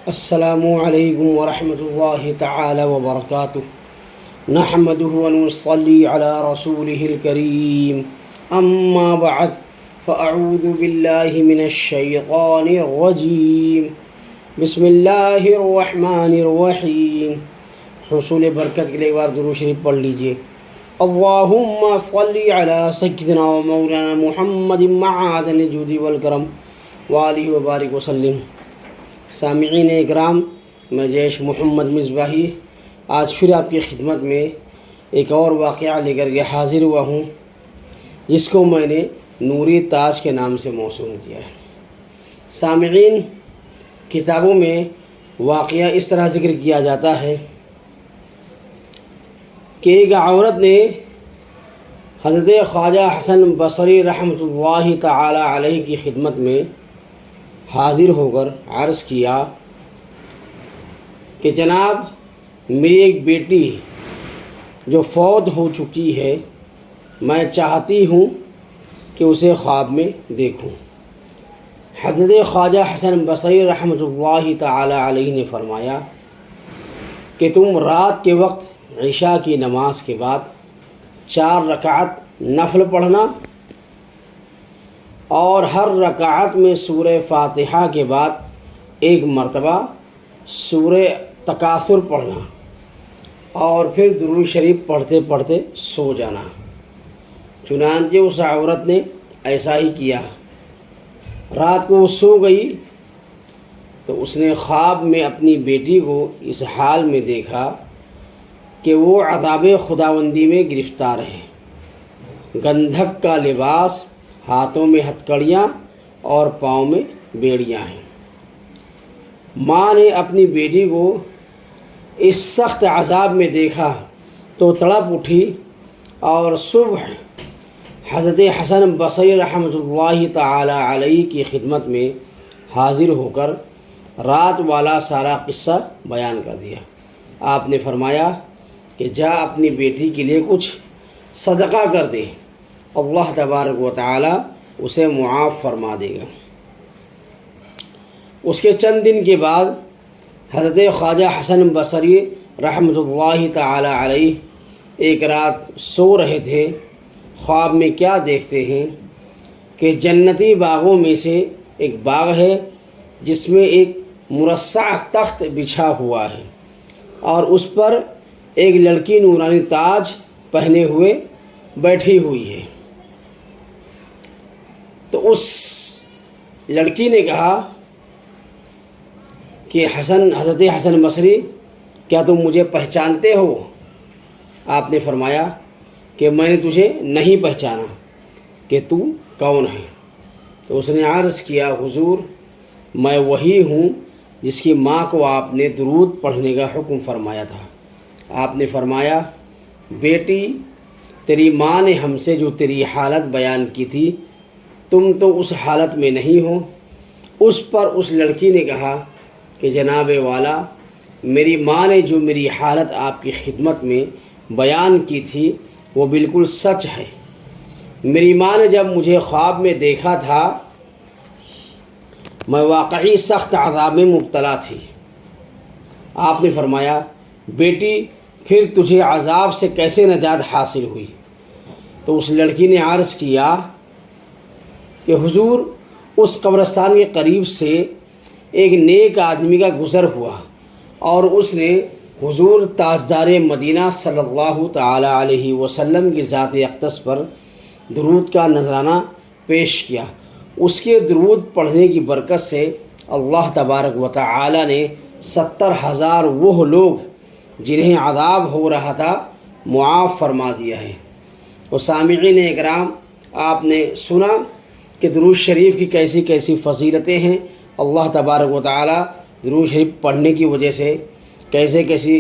السلام علیکم ورحمۃ اللہ تعالی وبرکاتہ نحمدہ ونصلی علی رسولہ الکریم اما بعد فاعوذ باللہ من الشیطان الرجیم بسم اللہ الرحمن الرحیم۔ حصول برکت کے لیے ایک بار درود شریف پڑھ لیجئے۔ اللہم صلی علی سیدنا و مولانا محمد معدن الجود والکرم وآلہ وبارک وسلم۔ سامعین اکرام، میں جیش محمد مصباحی آج پھر آپ کی خدمت میں ایک اور واقعہ لے کر کے حاضر ہوا ہوں، جس کو میں نے نوری تاج کے نام سے موسوم کیا ہے۔ سامعین، کتابوں میں واقعہ اس طرح ذکر کیا جاتا ہے کہ ایک عورت نے حضرت خواجہ حسن بصری رحمۃ اللہ تعالی علیہ کی خدمت میں حاضر ہو کر عرض کیا کہ جناب، میری ایک بیٹی جو فوت ہو چکی ہے، میں چاہتی ہوں کہ اسے خواب میں دیکھوں۔ حضرت خواجہ حسن بصری رحمۃ اللہ تعالی علیہ نے فرمایا کہ تم رات کے وقت عشاء کی نماز کے بعد 4 رکعت نفل پڑھنا اور ہر رکعت میں سورہ فاتحہ کے بعد ایک مرتبہ سورہ تکاثر پڑھنا اور پھر درود شریف پڑھتے پڑھتے سو جانا۔ چنانچہ اس عورت نے ایسا ہی کیا۔ رات کو وہ سو گئی تو اس نے خواب میں اپنی بیٹی کو اس حال میں دیکھا کہ وہ عذاب خداوندی میں گرفتار ہے۔ گندھک کا لباس، ہاتھوں میں ہتھکڑیاں اور پاؤں میں بیڑیاں ہیں۔ ماں نے اپنی بیٹی کو اس سخت عذاب میں دیکھا تو تڑپ اٹھی اور صبح حضرت حسن بصری رحمۃ اللہ تعالی علیہ کی خدمت میں حاضر ہو کر رات والا سارا قصہ بیان کر دیا۔ آپ نے فرمایا کہ جا اپنی بیٹی کے لیے کچھ صدقہ کر دے، اللہ تبارک و تعالی اسے معاف فرما دے گا۔ اس کے چند دن کے بعد حضرت خواجہ حسن بصری رحمۃ اللہ تعالی علیہ ایک رات سو رہے تھے۔ خواب میں کیا دیکھتے ہیں کہ جنتی باغوں میں سے ایک باغ ہے جس میں ایک مرصع تخت بچھا ہوا ہے اور اس پر ایک لڑکی نورانی تاج پہنے ہوئے بیٹھی ہوئی ہے۔ تو اس لڑکی نے کہا کہ حضرت حسن بصری، کیا تم مجھے پہچانتے ہو؟ آپ نے فرمایا کہ میں نے تجھے نہیں پہچانا، کہ تو کون ہے؟ تو اس نے عرض کیا، حضور میں وہی ہوں جس کی ماں کو آپ نے درود پڑھنے کا حکم فرمایا تھا۔ آپ نے فرمایا، بیٹی، تیری ماں نے ہم سے جو تیری حالت بیان کی تھی، تم تو اس حالت میں نہیں ہو۔ اس پر اس لڑکی نے کہا کہ جناب والا، میری ماں نے جو میری حالت آپ کی خدمت میں بیان کی تھی وہ بالکل سچ ہے۔ میری ماں نے جب مجھے خواب میں دیکھا تھا، میں واقعی سخت عذاب میں مبتلا تھی۔ آپ نے فرمایا، بیٹی، پھر تجھے عذاب سے کیسے نجات حاصل ہوئی؟ تو اس لڑکی نے عرض کیا کہ حضور، اس قبرستان کے قریب سے ایک نیک آدمی کا گزر ہوا اور اس نے حضور تاجدار مدینہ صلی اللہ تعالی علیہ وسلم کی ذات اقدس پر درود کا نذرانہ پیش کیا۔ اس کے درود پڑھنے کی برکت سے اللہ تبارک و تعالی نے 70,000 وہ لوگ جنہیں عذاب ہو رہا تھا معاف فرما دیا ہے۔ اور سامعین اکرام، آپ نے سنا کہ درود شریف کی کیسی کیسی فضیلتیں ہیں۔ اللہ تبارک و تعالی درود شریف پڑھنے کی وجہ سے کیسے کیسی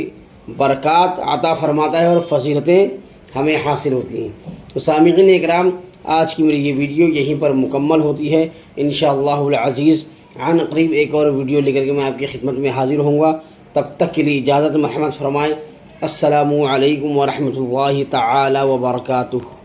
برکات عطا فرماتا ہے اور فضیلتیں ہمیں حاصل ہوتی ہیں۔ تو سامعین اکرام، آج کی میری یہ ویڈیو یہیں پر مکمل ہوتی ہے۔ انشاءاللہ العزیز عن قریب ایک اور ویڈیو لے کر کے میں آپ کی خدمت میں حاضر ہوں گا۔ تب تک کے لیے اجازت مرحمت فرمائیں۔ السلام علیکم ورحمۃ اللہ تعالی وبرکاتہ۔